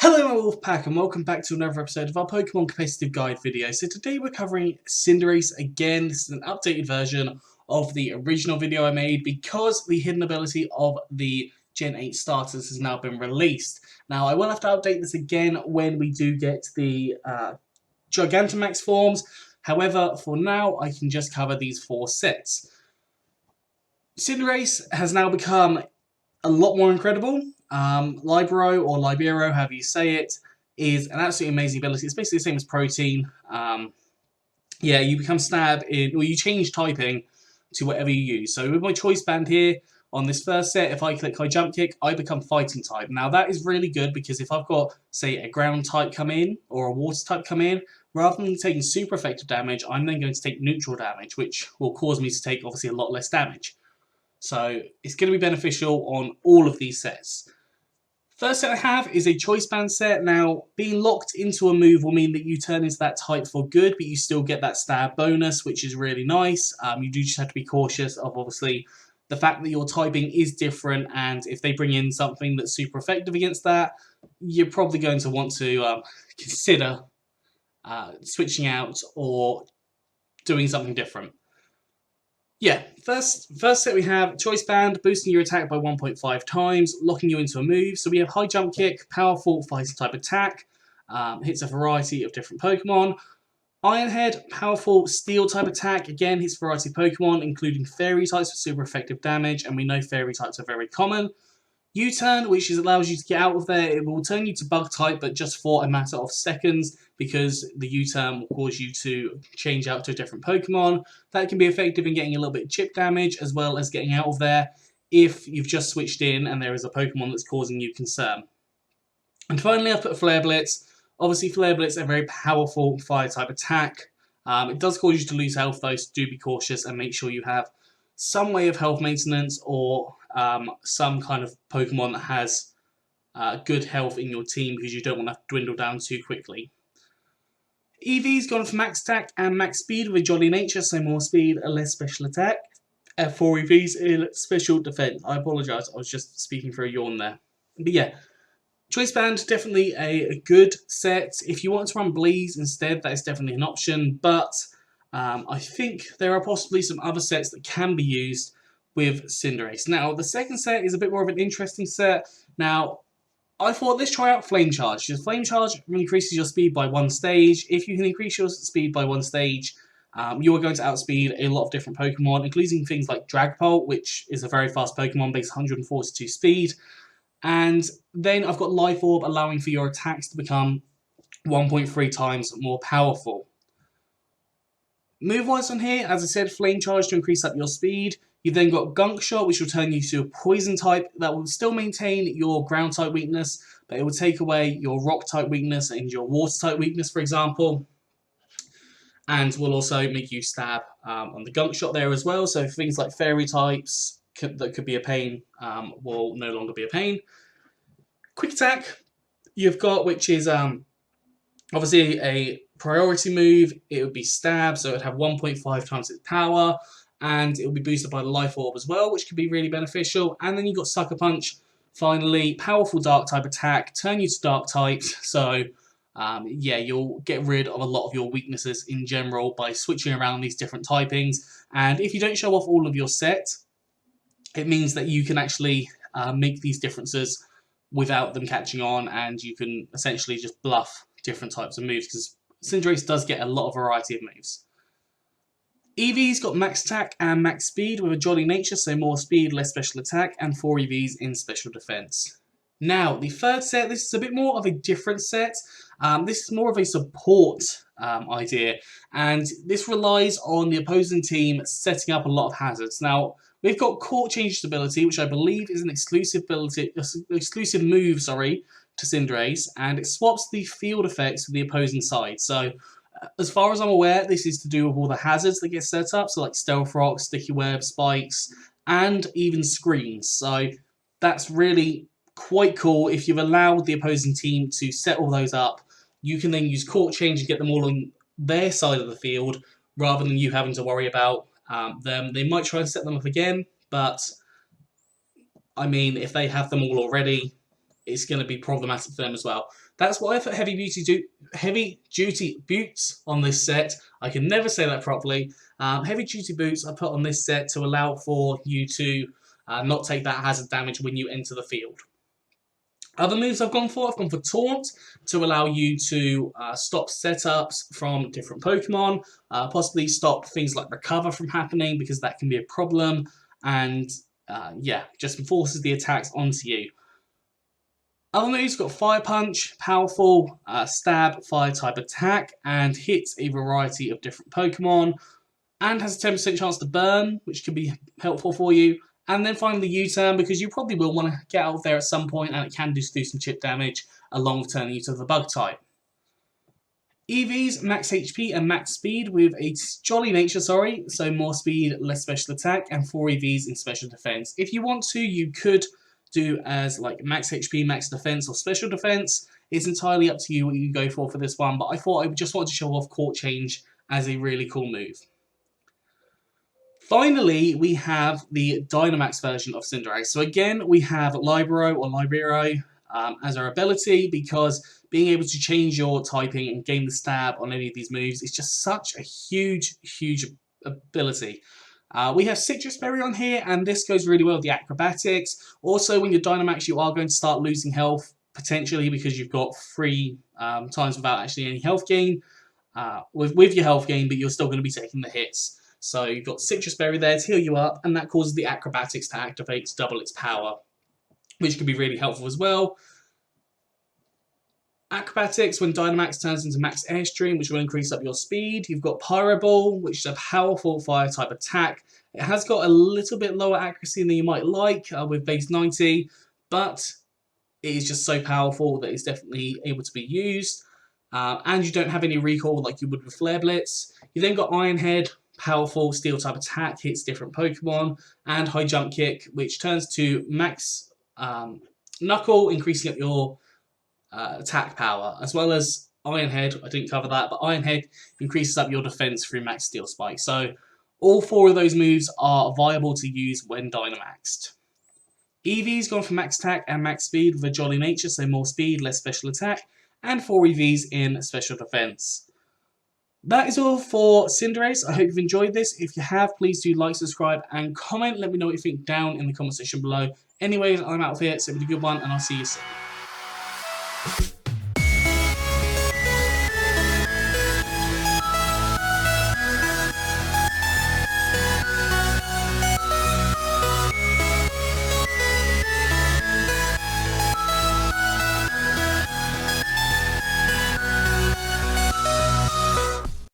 Hello my Wolfpack and welcome back to another episode of our Pokemon Competitive Guide video. So today we're covering Cinderace again. This is an updated version of the original video I made because the hidden ability of the Gen 8 starters has now been released. Now I will have to update this again when we do get the Gigantamax forms. However, for now I can just cover these 4 sets. Cinderace has now become a lot more incredible. Libero or Libero, however you say it, is an absolutely amazing ability. It's basically the same as Protein. Yeah, you become Stab in, or you change typing to whatever you use. So with my choice band here, on this first set, if I click High Jump Kick, I become Fighting type. Now that is really good because if I've got, say, a Ground type come in, or a Water type come in, rather than taking super effective damage, I'm then going to take neutral damage, which will cause me to take, obviously, a lot less damage. So it's going to be beneficial on all of these sets. First set I have is a choice band set. Now, being locked into a move will mean that you turn into that type for good, but you still get that stab bonus, which is really nice. You do just have to be cautious of, obviously, the fact that your typing is different, and if they bring in something that's super effective against that, you're probably going to want to consider switching out or doing something different. Yeah, first set we have Choice Band, boosting your attack by 1.5 times, locking you into a move. So we have High Jump Kick, powerful fighting type attack, hits a variety of different Pokemon. Iron Head, powerful steel type attack, again hits a variety of Pokemon, including fairy types for super effective damage, and we know fairy types are very common. U-turn, which allows you to get out of there. It will turn you to bug type, but just for a matter of seconds, because the U-turn will cause you to change out to a different Pokemon. That can be effective in getting a little bit of chip damage, as well as getting out of there if you've just switched in and there is a Pokemon that's causing you concern. And finally, I've put Flare Blitz. Obviously, Flare Blitz is a very powerful fire-type attack. It does cause you to lose health, though, so do be cautious and make sure you have some way of health maintenance or some kind of Pokemon that has good health in your team because you don't want to dwindle down too quickly. Eevee's gone for max attack and max speed with a jolly nature, so more speed, less special attack. 4 Eevees in special defense. I apologise, I was just speaking for a yawn there. But yeah, Choice Band, definitely a good set. If you want to run Blaze instead, that is definitely an option, but I think there are possibly some other sets that can be used with Cinderace. Now, the second set is a bit more of an interesting set. Now, I thought let's try out Flame Charge. Because Flame Charge increases your speed by 1 stage. If you can increase your speed by 1 stage, you are going to outspeed a lot of different Pokemon, including things like Dragapult, which is a very fast Pokemon based 142 speed. And then I've got Life Orb, allowing for your attacks to become 1.3 times more powerful. Move-wise on here, as I said, Flame Charge to increase up your speed. You've then got Gunk Shot, which will turn you to a Poison type that will still maintain your Ground type weakness, but it will take away your Rock type weakness and your Water type weakness, for example. And will also make you stab on the Gunk Shot there as well, so things like Fairy types that could be a pain will no longer be a pain. Quick Attack, you've got, which is obviously a priority move. It would be Stab, so it would have 1.5 times its power, and it will be boosted by the Life Orb as well, which could be really beneficial. And then you've got Sucker Punch, finally, powerful Dark type attack, turn you to Dark types, so yeah, you'll get rid of a lot of your weaknesses in general by switching around these different typings. And if you don't show off all of your set, it means that you can actually make these differences without them catching on, and you can essentially just bluff different types of moves, because Cinderace does get a lot of variety of moves. Eevee's got max attack and max speed with a jolly nature, so more speed, less special attack, and 4 Eevees in special defense. Now, the third set, this is a bit more of a different set. This is more of a support idea, and this relies on the opposing team setting up a lot of hazards. Now, we've got Court Change Stability, which I believe is an exclusive move, to Cinderace, and it swaps the field effects with the opposing side. So, as far as I'm aware, this is to do with all the hazards that get set up, so like Stealth Rock, Sticky Web, Spikes, and even Screens. So, that's really quite cool. If you've allowed the opposing team to set all those up, you can then use Court Change and get them all on their side of the field, rather than you having to worry about them. They might try and set them up again, but I mean, if they have them all already, it's going to be problematic for them as well. That's why I put heavy duty boots on this set. I can never say that properly. Heavy duty boots I put on this set to allow for you to not take that hazard damage when you enter the field. Other moves I've gone for Taunt to allow you to stop setups from different Pokemon, possibly stop things like Recover from happening because that can be a problem, and yeah, just forces the attacks onto you. Other moves got Fire Punch, powerful stab, fire type attack, and hits a variety of different Pokemon, and has a 10% chance to burn, which can be helpful for you. And then finally U-turn, because you probably will want to get out there at some point, and it can just do some chip damage along with turning you to the bug type. EVs, max HP and max speed with a jolly nature, so more speed, less special attack, and 4 EVs in special defense. If you want to, you could do as like max HP, max defense, or special defense. It's entirely up to you what you go for this one, but I thought I just wanted to show off Court Change as a really cool move. Finally, we have the Dynamax version of Cinderace. So again, we have Libero or Libero as our ability, because being able to change your typing and gain the stab on any of these moves is just such a huge ability. We have Citrus Berry on here, and this goes really well with the acrobatics. Also, when you're Dynamax, you are going to start losing health, potentially because you've got 3 times without actually any health gain. With your health gain, but you're still going to be taking the hits. So you've got Citrus Berry there to heal you up, and that causes the acrobatics to activate to double its power, which can be really helpful as well. Acrobatics, when Dynamax turns into Max Airstream, which will increase up your speed. You've got Pyro Ball, which is a powerful fire-type attack. It has got a little bit lower accuracy than you might like with base 90, but it is just so powerful that it's definitely able to be used. And you don't have any recoil like you would with Flare Blitz. You then got Iron Head, powerful steel-type attack, hits different Pokemon, and High Jump Kick, which turns to Max Knuckle, increasing up your attack power, as well as Iron Head. I didn't cover that, but Iron Head increases up your defense through Max Steel Spike. So all 4 of those moves are viable to use when Dynamaxed. EV's gone for max attack and max speed with a jolly nature, so more speed, less special attack, and 4 EVs in special defense. That is all for Cinderace. I hope you've enjoyed this. If you have, please do like, subscribe, and comment. Let me know what you think down in the comment section below. Anyways, I'm out of here, so have a good one, and I'll see you soon.